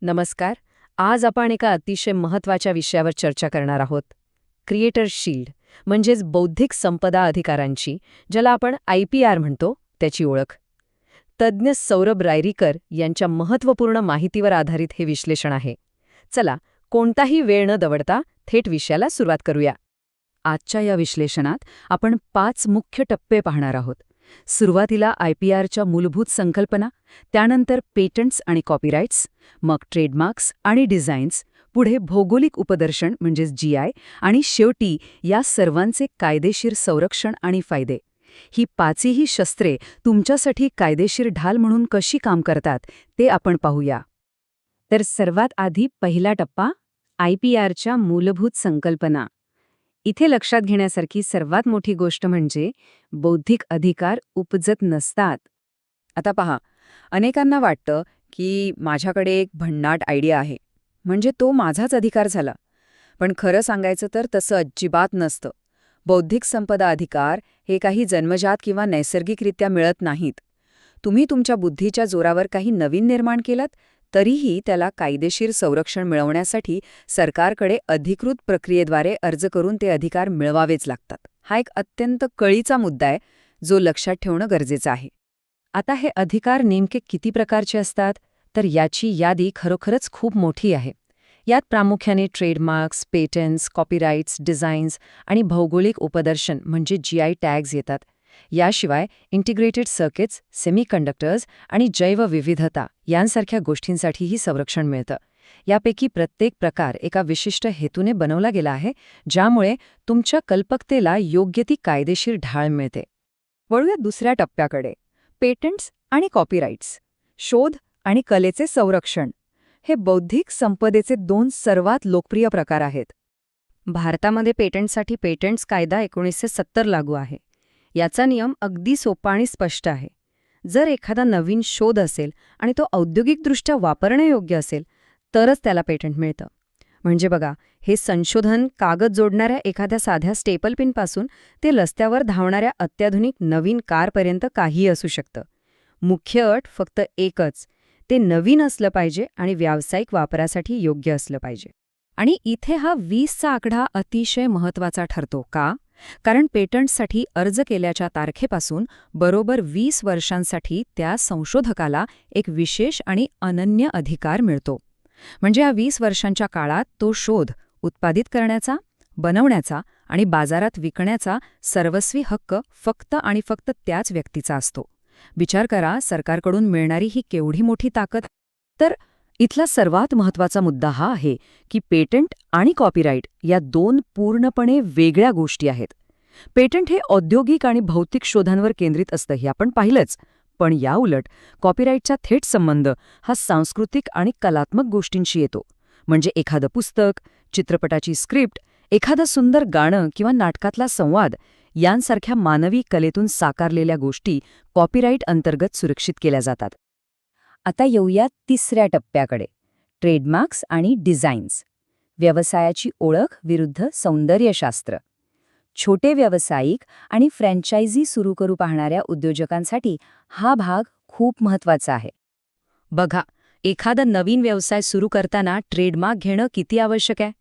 नमस्कार. आज आपण एका अतिशय महत्त्वाच्या विषयावर चर्चा करणार आहोत. क्रिएटर शील्ड म्हणजेच बौद्धिक संपदा अधिकारांची, ज्याला आपण IPR म्हणतो, त्याची ओळख. तज्ज्ञ सौरभ रायरीकर यांच्या महत्त्वपूर्ण माहितीवर आधारित हे विश्लेषण आहे. चला, कोणताही वेळ न दवडता थेट विषयाला सुरुवात करूया. आजच्या या विश्लेषणात आपण 5 मुख्य टप्पे पाहणार आहोत. सुरुवातीला IPRच्या मूलभूत संकल्पना, त्यानंतर पेटंट्स आणि कॉपीराइट्स, मग ट्रेडमार्क्स आणि डिझाईन्स, पुढे भौगोलिक उपदर्शन म्हणजेच GI, आणि शेवटी या सर्वांचे कायदेशीर संरक्षण आणि फायदे. ही पाचही शस्त्रे तुमच्यासाठी कायदेशीर ढाल म्हणून कशी काम करतात ते आपण पाहूया. तर सर्वात आधी पहिला टप्पा, IPRच्या मूलभूत संकल्पना. इथे लक्षात घेण्यासारखी सर्वात मोठी गोष्ट म्हणजे बौद्धिक अधिकार उपजत नसतात. आता पहा, अनेकांना वाटतं की माझ्याकडे एक भन्नाट आयडिया आहे, म्हणजे तो माझाच अधिकार झाला. पण खरं सांगायचं तर तसं अजिबात नसतं. बौद्धिक संपदा अधिकार हे काही जन्मजात किंवा नैसर्गिकरित्या मिळत नाहीत. तुम्ही तुमच्या बुद्धीच्या जोरावर काही नवीन निर्माण केलात, तरीही त्याला कायदेशीर संरक्षण मिळवण्यासाठी सरकारकडे अधिकृत प्रक्रियेद्वारे अर्ज करून ते अधिकार मिळवावेच लागतात. हा एक अत्यंत कळीचा मुद्दा आहे, जो लक्षात ठेवणं गरजेचं आहे. आता हे अधिकार नेमके किती प्रकारचे असतात, तर याची यादी खरोखरच खूप मोठी आहे. यात प्रामुख्याने ट्रेडमार्क्स, पेटंट्स, कॉपीराइट्स, डिझाईन्स आणि भौगोलिक उपदर्शन म्हणजे GI टॅग्स येतात. याशिवाय इंटिग्रेटेड सर्किट्स, सेमीकंडक्टर्स आणि जैवविविधता यांसारख्या गोष्टींसाठीही संरक्षण मिळतं. यापैकी प्रत्येक प्रकार एका विशिष्ट हेतूने बनवला गेला आहे, ज्यामुळे तुमच्या कल्पकतेला योग्य ती कायदेशीर ढाळ मिळते. वळूया दुसऱ्या टप्प्याकडे, पेटंट्स आणि कॉपीराइट्स, शोध आणि कलेचे संरक्षण. हे बौद्धिक संपदेचे 2 सर्वात लोकप्रिय प्रकार आहेत. भारतामध्ये पेटंटसाठी पेटंट्स कायदा 1970 लागू आहे. याचा नियम अगदी सोपा आणि स्पष्ट आहे. जर एखादा नवीन शोध असेल आणि तो औद्योगिकदृष्ट्या वापरण्यायोग्य असेल, तरच त्याला पेटंट मिळतं. म्हणजे बघा, हे संशोधन कागद जोडणाऱ्या एखाद्या साध्या स्टेपल पिनपासून ते रस्त्यावर धावणाऱ्या अत्याधुनिक नवीन कारपर्यंत काहीही असू शकतं. मुख्य अट फक्त एकच, ते नवीन असलं पाहिजे आणि व्यावसायिक वापरासाठी योग्य असलं पाहिजे. आणि इथे हा 20चा आकडा अतिशय महत्त्वाचा ठरतो. का? कारण पेटंटसाठी अर्ज केल्याच्या तारखेपासून बरोबर 20 वर्षांसाठी त्या संशोधकाला एक विशेष आणि अनन्य अधिकार मिळतो. म्हणजे या 20 वर्षांच्या काळात तो शोध उत्पादित करण्याचा, बनवण्याचा आणि बाजारात विकण्याचा सर्वस्वी हक्क फक्त आणि फक्त त्याच व्यक्तीचा असतो. विचार करा, सरकारकडून मिळणारी ही केवढी मोठी ताकद. तर इथला सर्वात महत्त्वाचा मुद्दा हा आहे की पेटंट आणि कॉपीराइट या 2 पूर्णपणे वेगळ्या गोष्टी आहेत. पेटंट हे औद्योगिक आणि भौतिक शोधांवर केंद्रित असतं, हे आपण पाहिलंच. पण याउलट कॉपीराइटचा थेट संबंध हा सांस्कृतिक आणि कलात्मक गोष्टींशी येतो. म्हणजे एखादं पुस्तक, चित्रपटाची स्क्रिप्ट, एखादं सुंदर गाणं किंवा नाटकातला संवाद यांसारख्या मानवी कलेतून साकारलेल्या गोष्टी कॉपीराइट अंतर्गत सुरक्षित केल्या जातात. आता येऊया तिसऱ्या टप्प्याकडे, ट्रेडमार्क्स आणि डिझाईन्स. व्यवसायाची ओळख विरुद्ध सौंदर्यशास्त्र. छोटे व्यावसायिक आणि फ्रँचायझी सुरू करू पाहणाऱ्या उद्योजकांसाठी हा भाग खूप महत्त्वाचा आहे. बघा, एखादा नवीन व्यवसाय सुरू करताना ट्रेडमार्क घेणं किती आवश्यक आहे.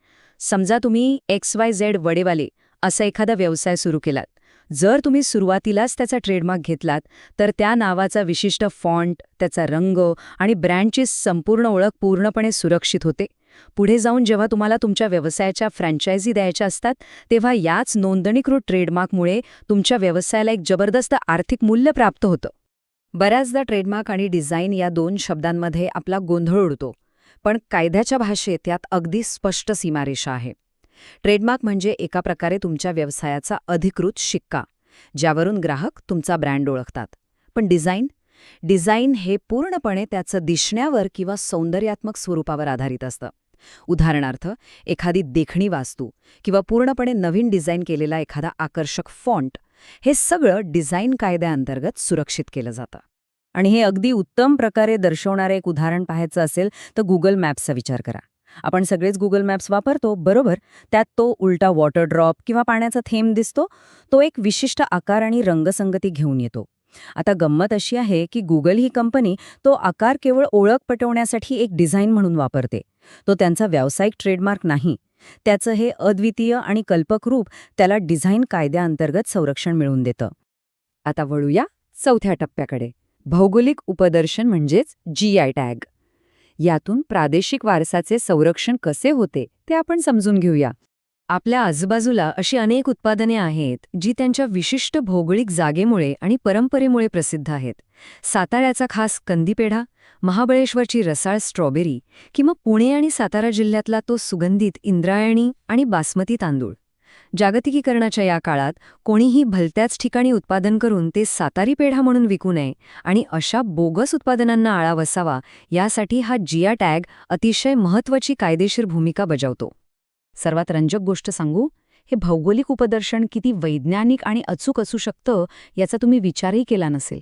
समजा तुम्ही XYZ वडेवाले असा एखादा व्यवसाय सुरू केलात. जर तुम्ही सुरुवातीलाच त्याचा ट्रेडमार्क घेतलात, तर त्या नावाचा विशिष्ट फॉन्ट, त्याचा रंग आणि ब्रँडची संपूर्ण ओळख पूर्णपणे सुरक्षित होते. पुढे जाऊन जेव्हा तुम्हाला तुमच्या व्यवसायाच्या फ्रँचायझी द्यायच्या असतात, तेव्हा याच नोंदणीकृत ट्रेडमार्कमुळे तुमच्या व्यवसायाला एक जबरदस्त आर्थिक मूल्य प्राप्त होतं. बऱ्याचदा ट्रेडमार्क आणि डिझाईन या 2 शब्दांमध्ये आपला गोंधळ उडतो, पण कायद्याच्या भाषेत यात अगदी स्पष्ट सीमारेषा आहे. ट्रेडमार्क म्हणजे एका प्रकारे तुमच्या व्यवसायाचा अधिकृत शिक्का, ज्यावरून ग्राहक तुमचा ब्रँड ओळखतात. पण डिझाईन हे पूर्णपणे त्याचं दिसण्यावर किंवा सौंदर्यात्मक स्वरूपावर आधारित असतं. उदाहरणार्थ, एखादी देखणी वास्तू किंवा पूर्णपणे नवीन डिझाईन केलेला एखादा आकर्षक फॉन्ट, हे सगळं डिझाईन कायद्याअंतर्गत सुरक्षित केलं जातं. आणि हे अगदी उत्तम प्रकारे दर्शवणारे एक उदाहरण पाहायचं असेल तर गुगल मॅप्सचा विचार करा. आपण सगळेच गुगल मॅप्स वापरतो, बरोबर? त्यात तो उलटा वॉटर ड्रॉप किंवा पाण्याचा थेंब दिसतो, तो एक विशिष्ट आकार आणि रंगसंगती घेऊन येतो. आता गंमत अशी आहे की गुगल ही कंपनी तो आकार केवळ ओळख पटवण्यासाठी एक डिझाईन म्हणून वापरते. तो त्यांचा व्यावसायिक ट्रेडमार्क नाही. त्याचं हे अद्वितीय आणि कल्पक रूप त्याला डिझाईन कायद्याअंतर्गत संरक्षण मिळवून देतं. आता वळूया चौथ्या टप्प्याकडे. भौगोलिक उपदर्शन म्हणजेच GI टॅग. यातून प्रादेशिक वारसाचे संरक्षण कसे होते ते आपण समजून घेऊया. आपल्या आजूबाजूला अशी अनेक उत्पादने आहेत जी त्यांच्या विशिष्ट भौगोलिक जागेमुळे आणि परंपरेमुळे प्रसिद्ध आहेत. साताऱ्याचा खास कंदीपेढा, महाबळेश्वरची रसाळ स्ट्रॉबेरी किंवा पुणे आणि सातारा जिल्ह्यातला तो सुगंधित इंद्रायणी आणि बासमती तांदूळ. जागतिकीकरणाच्या या काळात कोणीही भलत्याच ठिकाणी उत्पादन करून ते सातारी पेढा म्हणून विकू नये आणि अशा बोगस उत्पादनांना आळा बसावा यासाठी हा GI टॅग अतिशय महत्त्वाची कायदेशीर भूमिका बजावतो. सर्वात रंजक गोष्ट सांगू, हे भौगोलिक उपदर्शन किती वैज्ञानिक आणि अचूक असू शकतं याचा तुम्ही विचारही केला नसेल.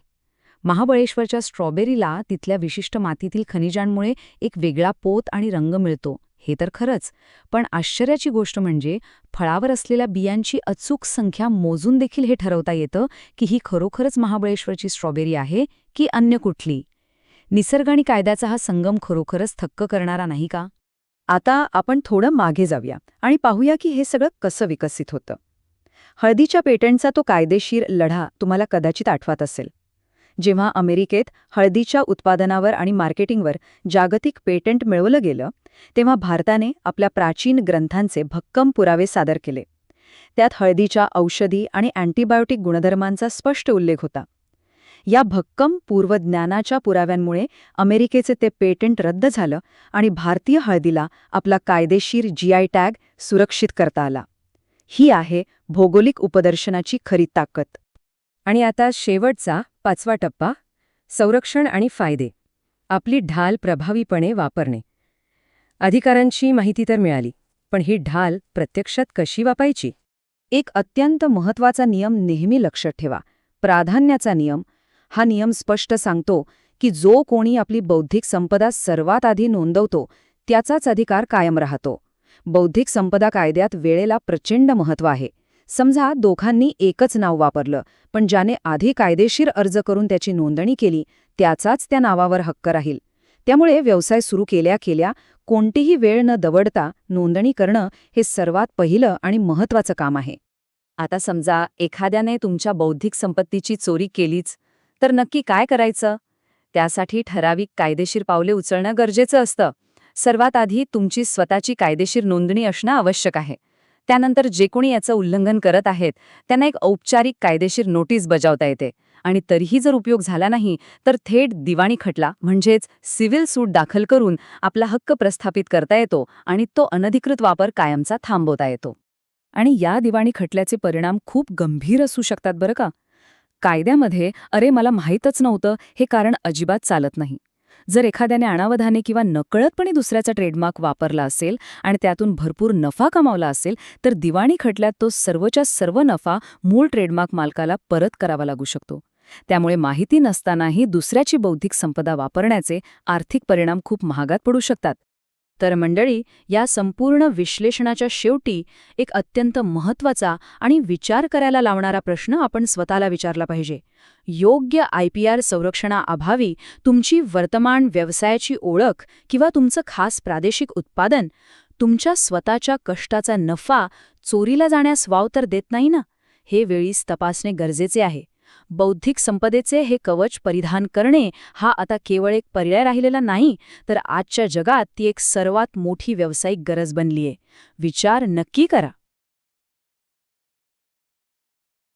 महाबळेश्वरच्या स्ट्रॉबेरीला तिथल्या विशिष्ट मातीतील खनिजांमुळे एक वेगळा पोत आणि रंग मिळतो, हे तर खरंच. पण आश्चर्याची गोष्ट म्हणजे फळावर असलेल्या बियांची अचूक संख्या मोजून देखील हे ठरवता येतं की ही खरोखरच महाबळेश्वरची स्ट्रॉबेरी आहे की अन्य कुठली. निसर्ग आणि कायद्याचा हा संगम खरोखरच थक्क करणारा नाही का? आता आपण थोडं मागे जाऊया आणि पाहूया की हे सगळं कसं विकसित होतं. हळदीच्या पेटंटचा तो कायदेशीर लढा तुम्हाला कदाचित आठवत असेल. जेव्हा अमेरिकेत हळदीच्या उत्पादनावर आणि मार्केटिंगवर जागतिक पेटंट मिळवलं गेलं, तेव्हा भारताने आपल्या प्राचीन ग्रंथांचे भक्कम पुरावे सादर केले. त्यात हळदीच्या औषधी आणि अँटीबायोटिक गुणधर्मांचा स्पष्ट उल्लेख होता. या भक्कम पूर्वज्ञानाच्या पुराव्यांमुळे अमेरिकेचे ते पेटंट रद्द झालं आणि भारतीय हळदीला आपला कायदेशीर GI टॅग सुरक्षित करता आला. ही आहे भौगोलिक उपदर्शनाची खरी ताकद. आणि आता शेवटचा 5वा टप्पा, संरक्षण आणि फायदे. आपली ढाल प्रभावीपणे वापरणे. अधिकारांची माहिती तर मिळाली, पण ही ढाल प्रत्यक्षात कशी वापरायची? एक अत्यंत महत्त्वाचा नियम नेहमी लक्षात ठेवा. प्राधान्याचा नियम. हा नियम स्पष्ट सांगतो की जो कोणी आपली बौद्धिक संपदा सर्वात आधी नोंदवतो त्याचाच अधिकार कायम राहतो. बौद्धिक संपदा कायद्यात वेळेला प्रचंड महत्त्व आहे. समजा दोघांनी एकच नाव वापरलं, पण ज्याने आधी कायदेशीर अर्ज करून त्याची नोंदणी केली त्याचाच त्या नावावर हक्क राहील. त्यामुळे व्यवसाय सुरू केल्या केल्या कोणतीही वेळ न दवडता नोंदणी करणं हे सर्वात पहिलं आणि महत्त्वाचं काम आहे. आता समजा एखाद्याने तुमच्या बौद्धिक संपत्तीची चोरी केलीच, तर नक्की काय करायचं? त्यासाठी ठराविक कायदेशीर पावले उचलणं गरजेचं असतं. सर्वात आधी तुमची स्वतःची कायदेशीर नोंदणी असणं आवश्यक आहे. त्यानंतर जे कोणी याचं उल्लंघन करत आहेत त्यांना एक औपचारिक कायदेशीर नोटीस बजावता येते. आणि तरीही जर उपयोग झाला नाही तर थेट दिवाणी खटला म्हणजेच सिव्हिल सूट दाखल करून आपला हक्क प्रस्थापित करता येतो आणि तो अनधिकृत वापर कायमचा थांबवता येतो. आणि या दिवाणी खटल्याचे परिणाम खूप गंभीर असू शकतात बरं का. कायद्यामध्ये "अरे मला माहीतच नव्हतं" हे कारण अजिबात चालत नाही. जर एखाद्याने अनावधाने किंवा नकळतपणे दुसऱ्याचा ट्रेडमार्क वापरला असेल आणि त्यातून भरपूर नफा कमावला असेल तर दिवाणी खटल्यात तो सर्वच्या सर्व नफा मूळ ट्रेडमार्क मालकाला परत करावा लागू शकतो. त्यामुळे माहिती नसतानाही दुसऱ्याची बौद्धिक संपदा वापरण्याचे आर्थिक परिणाम खूप महागात पडू शकतात. तर मंडळी, या संपूर्ण विश्लेषणाच्या शेवटी एक अत्यंत महत्त्वाचा आणि विचार करायला लावणारा प्रश्न आपण स्वतःला विचारला पाहिजे. योग्य IPR संरक्षणाअभावी तुमची वर्तमान व्यवसायाची ओळख किंवा तुमचं खास प्रादेशिक उत्पादन, तुमच्या स्वतःच्या कष्टाचा नफा चोरीला जाण्यास वाव तर देत नाही ना? हे वेळीच तपासणे गरजेचे आहे. बौद्धिक संपदेचे हे कवच परिधान करणे हा आता केवळ एक पर्याय राहिलेला नाही, तर आजच्या जगात ती एक सर्वात मोठी व्यावसायिक गरज बनलीये. विचार नक्की करा.